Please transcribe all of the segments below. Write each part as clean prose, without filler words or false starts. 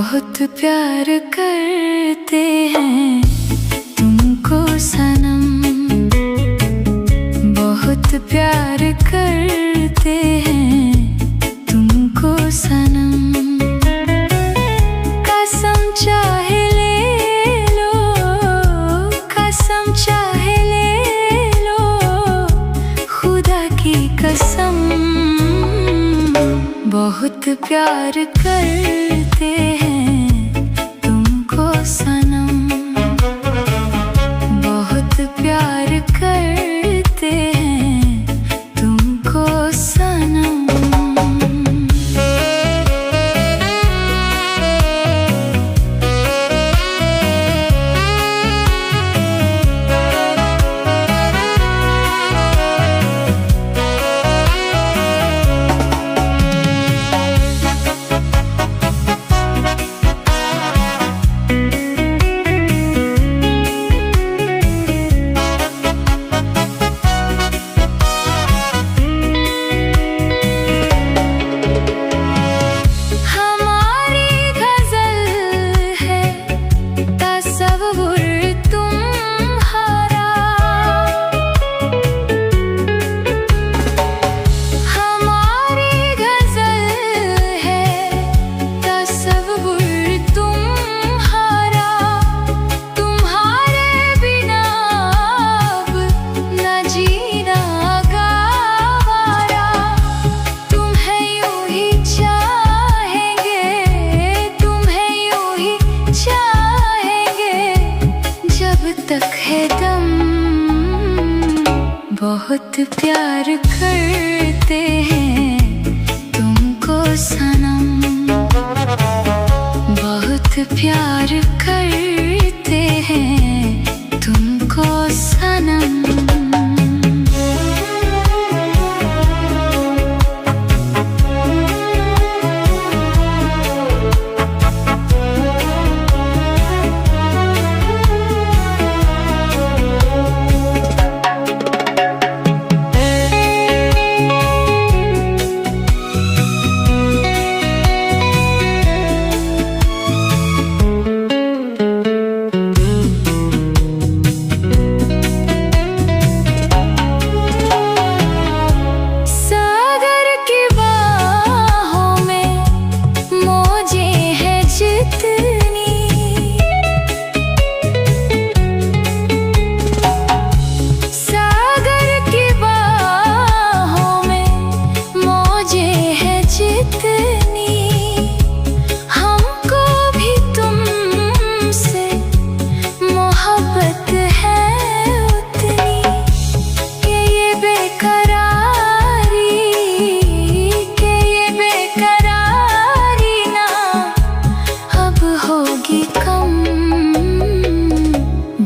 बहुत प्यार करते हैं तुमको सनम, बहुत प्यार करते हैं तुमको सनम। कसम चाहे ले लो, कसम चाहे ले लो, खुदा की कसम। बहुत प्यार करते हैं तुमको सनम, बहुत प्यार करते हैं तुमको सनम। बहुत प्यार करते हैं तुमको सनम, बहुत प्यार करते हैं तुमको सनम।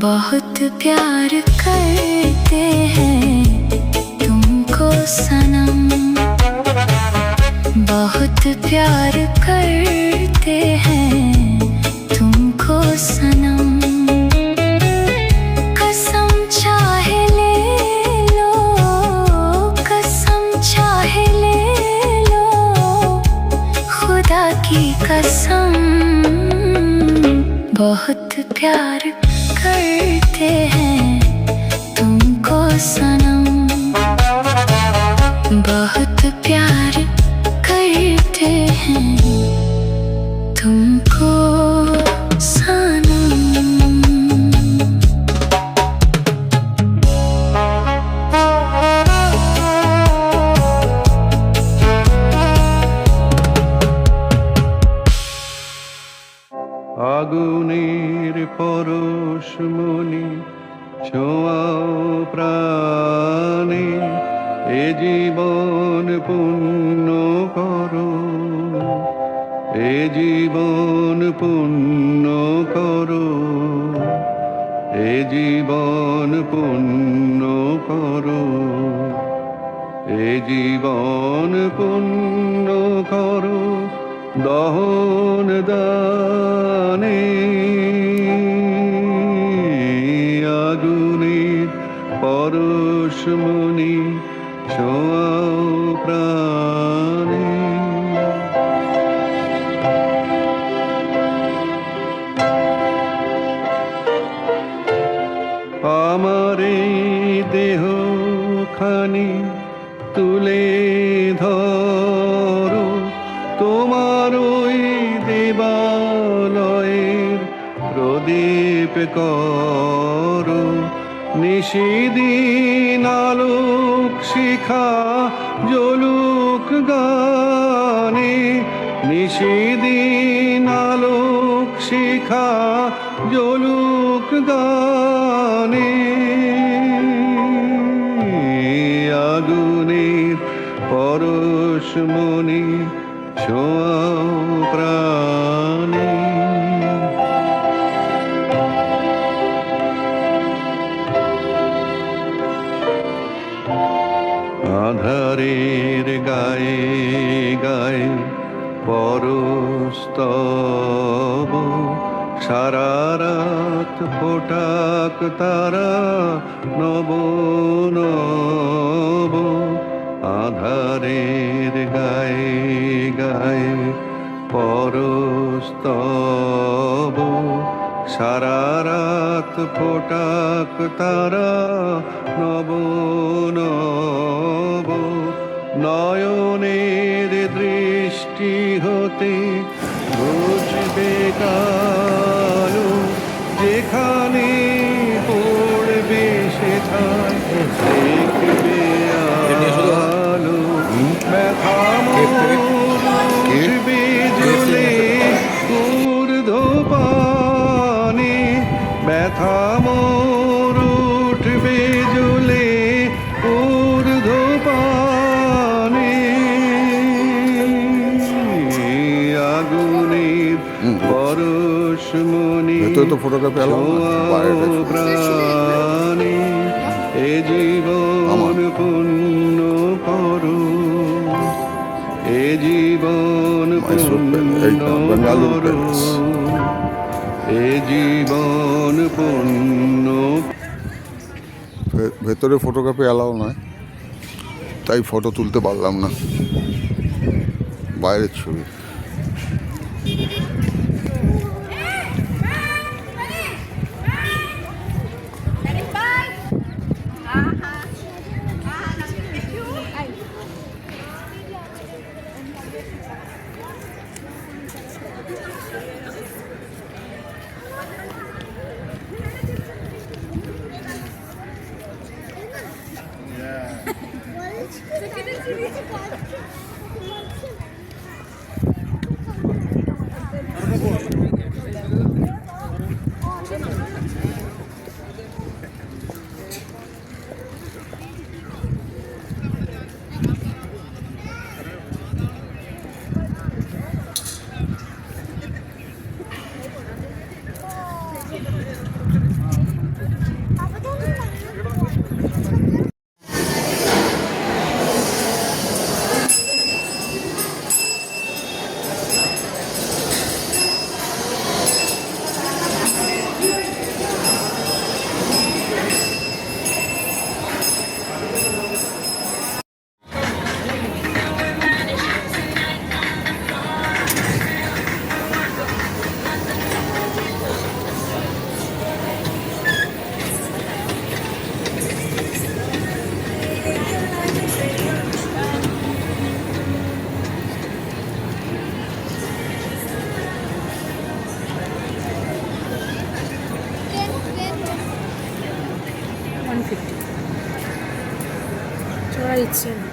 बहुत प्यार करते हैं तुमको सनम, बहुत प्यार करते हैं तुमको सनम। कसम चाहे ले लो, कसम चाहे ले लो, खुदा की कसम। बहुत प्यार करते हैं तुमको सनम, बहुत प्यार करते हैं तुमको सनम। আগুনের পরশমণি ছোঁয়াও প্রাণে, এ জীবন পূর্ণ করো, এ জীবন পূর্ণ করো, এ জীবন পূর্ণ করো, এ জীবন পূর্ণ করো দহন দানে। আগুনের পরশমণি ছোঁয়াও প্রাণে। আমার এই দেহ খানি তুলে ধরো, তোমার ওই দেবালয়ের প্রদীপ করো। নিশিদিন আলোক শিখা জ্বলুক গানে, নিশিদিন আলোক শিখা জ্বলুক গানে। আগুনের পরশমণি ছোঁয়াও প্রাণে। আধারের গায়ে গায়ে পরস্তব, সারা রাত ফোটাক তারা নব নব। আধারের গায়ে গায়ে পরস্তব, সারা রাত ফোটাক তারা নব নব। নয়নের দৃষ্টি হতে বুঝবে কালো, যেখানে পড়বে সেখানে দেখবে আলো। ব্যথা উঠবে জ্বলে ঊর্ধ্বপানে, ব্যথা মোর উঠবে জ্বলে ঊর্ধ্বপানে। আগুনের পরশমণি প্রাণে, এ জীবন পূর্ণ করো, এ জীবন পূর্ণ করো, এ জীবন পূর্ণ। ভেতরে ফটোগ্রাফি অ্যালাউ নয়, তাই ফটো তুলতে পারলাম না, বাইরের ছবি। চড়ার ইচ্ছে না।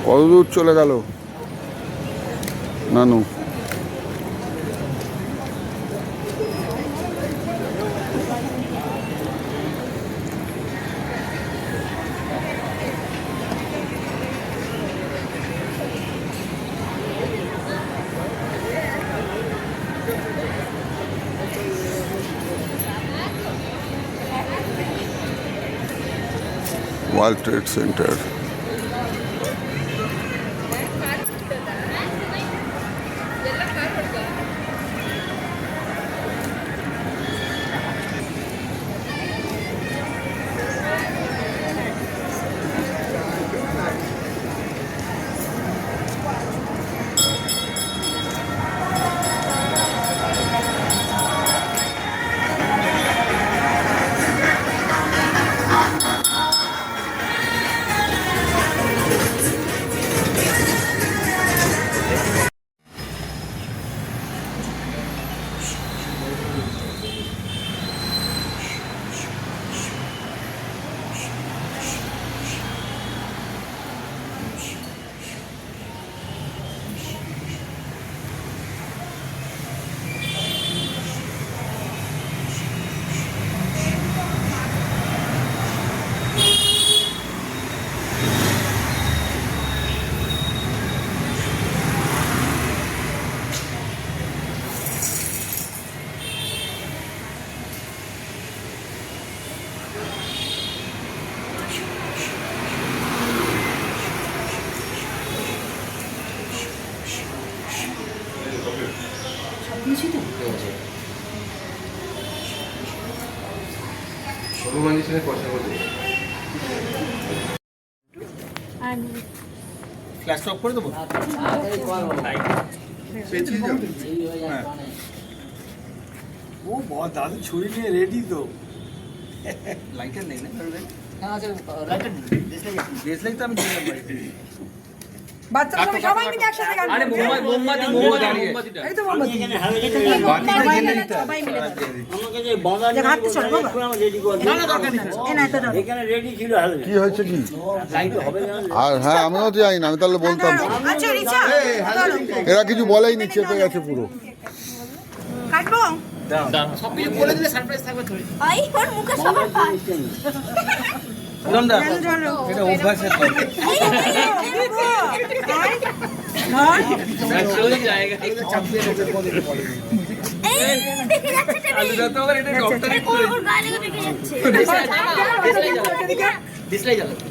কত দূর চলে গেল নানু? World trade centre. হনুমানজির সাথে কথা বলতে ফ্ল্যাশ অফ করে দেবো। ও বাবা দাদু ছুরি নিয়ে রেডি তো। লাইটার নেই না? দেশলাই তো আমি দিলাম বাড়িতে। বাচ্চারা সবাই মিলে একসাথে গান আরে করবে। মোমবাতি দাঁড়িয়ে। এই তো মোমবাতি। বাতিটা জেনে নিতে সবাই মিলে আমাকে যে বাগান যে হাঁটতে চলো বাবা। রেডি করে না না দরকার নেই। এই না এটা দাও। এখানে রেডি ছিল হালকা কি হয়েছে কি? লাইট হবে না। আর হ্যাঁ, আমিও তো জানি না, আমি তাহলে বলতাম। আচ্ছা রিচা চলো। এরা কিছু বলেইনি, চেপে গেছে পুরো। কাটবো? সব কিছু বলে দিলে সারপ্রাইজ থাকবে তো। আই ওর মুখে সবার পায়। লন্ডা চলো চলো। এটা অভ্যাসের কথা। ওই জায়গা একটু চাপিয়ে রেখে পড়ে পড়ে। আলুটা তো আবার এটা ডক্টরে করে। ডিসলাই জ্বালানো।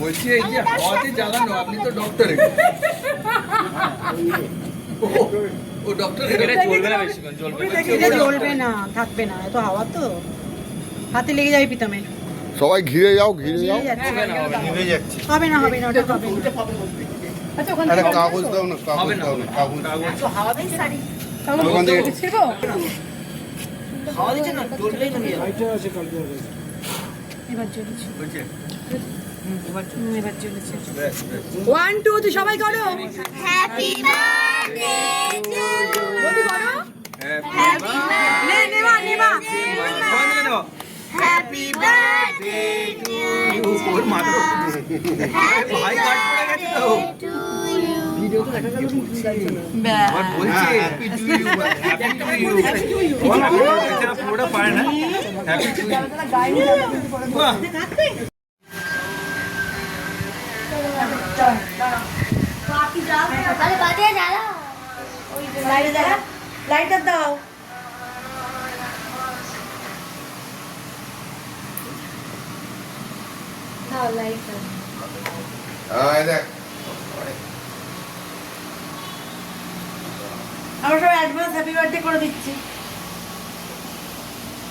বলছি এই যে হাওয়াতে জ্বালানো, আপনি তো ডক্টরে। ও ডক্টর এটা চলবে না বেশিক্ষণ, চলবে না। এটা জ্বলবে না, থাকবে না। এত হাওয়া তো হাতে লেগে যাবে পিতামে। সবাই ঘিরে যাও, ঘিরে যাও। হবে না হবে না ওটা হবে না। আচ্ছা ওখান থেকে কাগজ দাও না, হবে না, কাগজ দাও। হাওয়াতেই শাড়ি। ওখান থেকে ছিড়বো? খাওয়া দিচ্ছে না চললেই না এবার জ্বলেছে। বলছে এবার জ্বলেছে। 1 2 3 সবাই করো। Happy birthday to you. করো। Happy birthday. নেবা নেবা। Happy birthday to you. ওর মাত্র ভাই কাট পড়ে গেছে তো। ভিডিও তো দেখা গেল বলছে happy to you, happy to you. এটা পুরোটা পারে না। Happy to you. বাহ লাইটার দাও। আমরা সবাই অ্যাডভান্স হ্যাপি বার্থডে করে দিচ্ছি।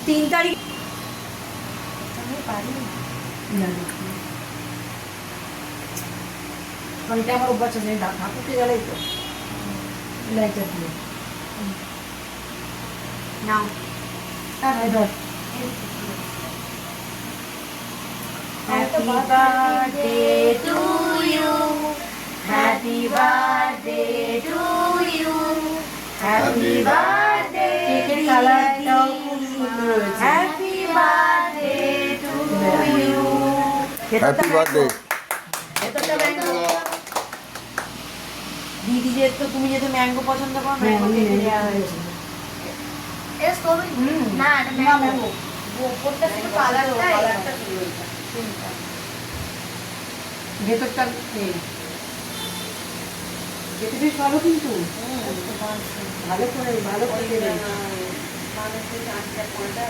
3 তারিখ আমি পারি না। এটা আমার অভ্যাস আছে, ঠাকুরকে জ্বালাই তো লাইটার দিয়ে। নাও ধর। Happy birthday to you, happy birthday to you, happy birthday. কেকের কালারটাও খুব সুন্দর হয়েছে। Happy birthday to you. Happy birthday. দিদি যেহেতু তুমি যেহেতু ম্যাঙ্গো পছন্দ করো, ম্যাঙ্গো কেটে দেওয়া হয়েছে। না ম্যাঙ্গো উপরটা শুধু কালারটা ভেতরটা নেই। খেতে বেশ ভালো কিন্তু ভালো করে দেবে। মানুষের 8টা 5টা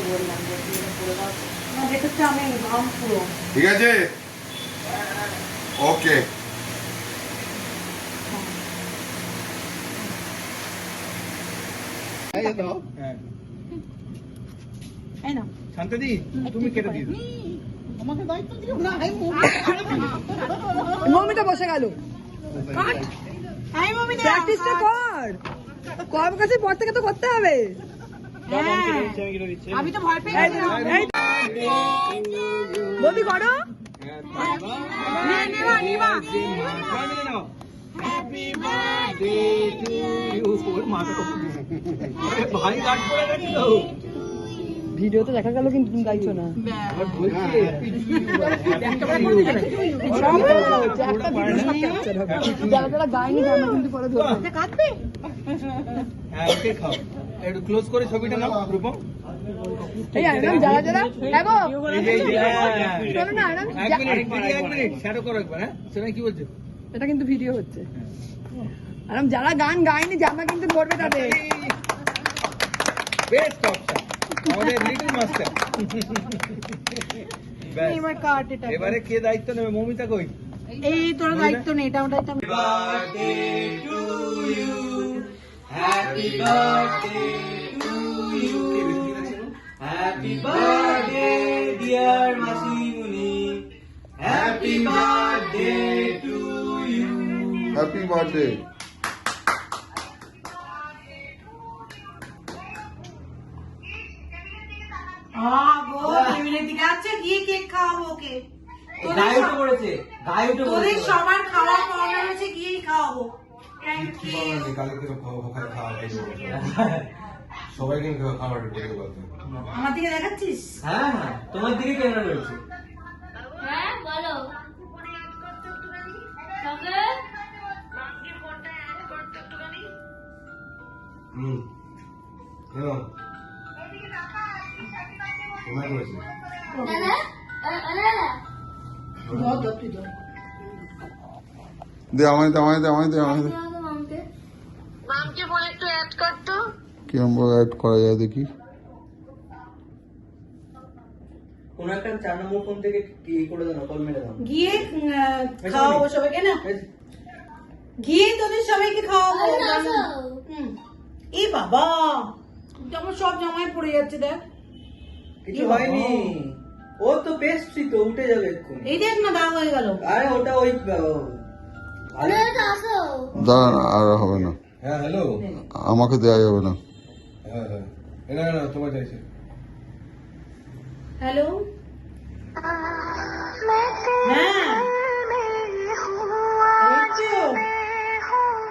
বললাম যে করে দাও। দেখতে আমি ঘাম পুরো ঠিক আছে, ওকে। এই না শান্তাদি তুমি কেটে দিও। মমিতা বসে গেল। প্র্যাকটিসটা কর, কম কাছে পর থেকে তো করতে হবে। আমি তো ভয় পেয়ে গেছি বৌদি করো। ভাই কাট করে গেছিল। ভিডিও তো দেখা গেল কিন্তু তুমি গাইছো না। যারা যারা গায়নি গানা কিন্তু পরে ধরবে। কাটবে হ্যাঁ ওকে খাও, একটু ক্লোজ করে ছবিটা নাও রূপম। এই আরাম যারা যারা দেখো এই যে শোনো না আরাম, এক মিনিট শ্যাডো করো একবার। হ্যাঁ সেটা কি বলছো? এটা কিন্তু ভিডিও হচ্ছে। আরাম যারা গান গায়নি জানা কিন্তু ধরবে তাদের। বেস্ট অপশন আমাদের লিটল মাস্টার। এবার কাট এটা। এবারে কে দায়িত্ব নেবে? মৌমিতা কই? এই তোর দায়িত্ব নেই, এটা ওটা হ্যাপি বার্থডে ডিয়ার মাসিমুনি, happy birthday to you. Happy birthday. গিয়ে কেক খাওয়াবো ওকে। গায়ে উঠে পড়েছে, গায়ে উঠে তোদের পড়েছে। সবার খাওয়া পাওয়া হয়েছে, গিয়েই খাওয়াবো। Thank you. সবাই কিন্তু খাবার করে বলতে আমার দিকে দেখাচ্ছিস? হ্যাঁ হ্যাঁ তোমার দিকে ক্যামেরা রয়েছে। হ্যাঁ বলো হুম কেন তোমার করেছে দে আমায় দে আমায় দে আমায় দে আমায় দে। মামকে বলে একটু অ্যাড করতো। কিরম ভাবে অ্যাড করা যায় দেখি। কোন একটা 4 নম্বর ফোন থেকে কি করে দাও, কল মেরে দাও। গিয়ে খাওয়াবো সবাইকে না, গিয়ে তোদের সবাইকে খাওয়াবো। হুম। এ বাবা আমার সব জামায় পড়ে যাচ্ছে দেখ। কিছু হয়নি, ও তো পেস্ট্রি তো উঠে যাবে এক্ষুনি। এই দেখ না দাগ হয়ে গেল। আরে ওটা ওই দাঁড়া না, আর হবে না, হ্যাঁ হ্যালো আমাকে দেওয়া যাবে না। হ্যাঁ হ্যাঁ না না তোমার চাইছে হ্যালো হ্যাঁ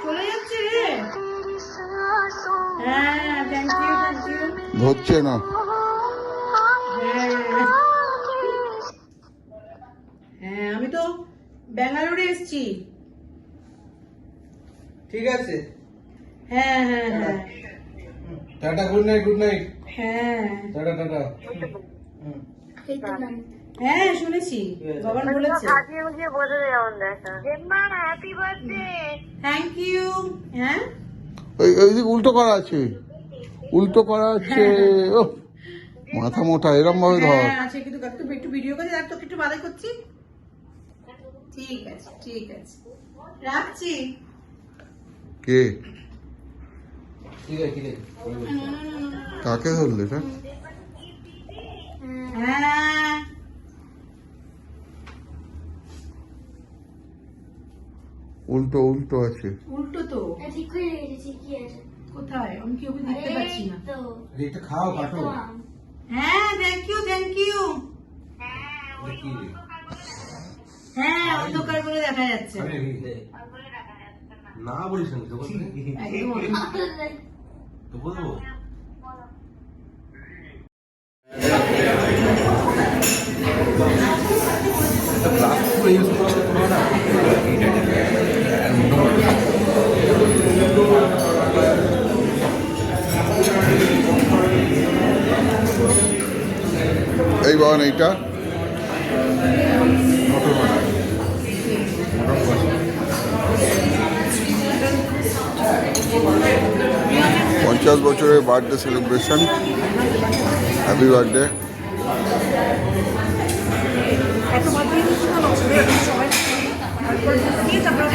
চলে যাচ্ছে রে। হ্যাঁ থ্যাংক ইউ থ্যাংক ইউ। ধরছে না। হ্যাঁ আমি তো ব্যাঙ্গালোরে এসেছি। ঠিক আছে। হ্যাঁ হ্যাঁ হ্যাঁ টাটা, গুড নাইট গুড নাইট, হ্যাঁ টাটা টাটা। হ্যাঁ শুনেছি, বাবান বলেছে। Thank you. হ্যাঁ ওই ওই দিকে উল্টো করা আছে, উল্টো করা আছে। ও মাথা মোটা, এরম ভাবে ধর। হ্যাঁ আছে কিন্তু একটু ভিডিও করে দেখ তো, একটু বাদাই করছি। ঠিক আছে ঠিক আছে রাখছি। কে ঠিক আছে ঠিক আছে। কাকে ধরলে এটা? হ্যাঁ উল্টো উল্টো আছে। উল্টো তো ঠিক করে রেখেছি কি আছে কোথায়, আমি কি ওকে দেখতে পাচ্ছি না। তো এটা খাও কাটো। হ্যাঁ থ্যাংক ইউ থ্যাংক ইউ। কি রে? হ্যাঁ অন্ধকার করে দেখা যাচ্ছে। আরে না বলিস না তো বলতে একদম তো বলবো। এই বাবা এইটা 50 বছরের বার্থডে সেলিব্রেশন। Happy birthday. এত ভাত দিয়ে দিচ্ছি তো সবাই তারপরে দিয়ে তারপরে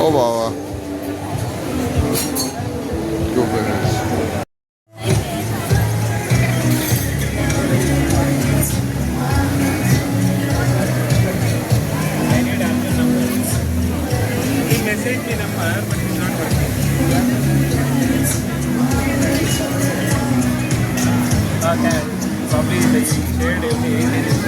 ও বাবা ডুবে গেছে। Message me number, but it's not working. Okay, probably they shared every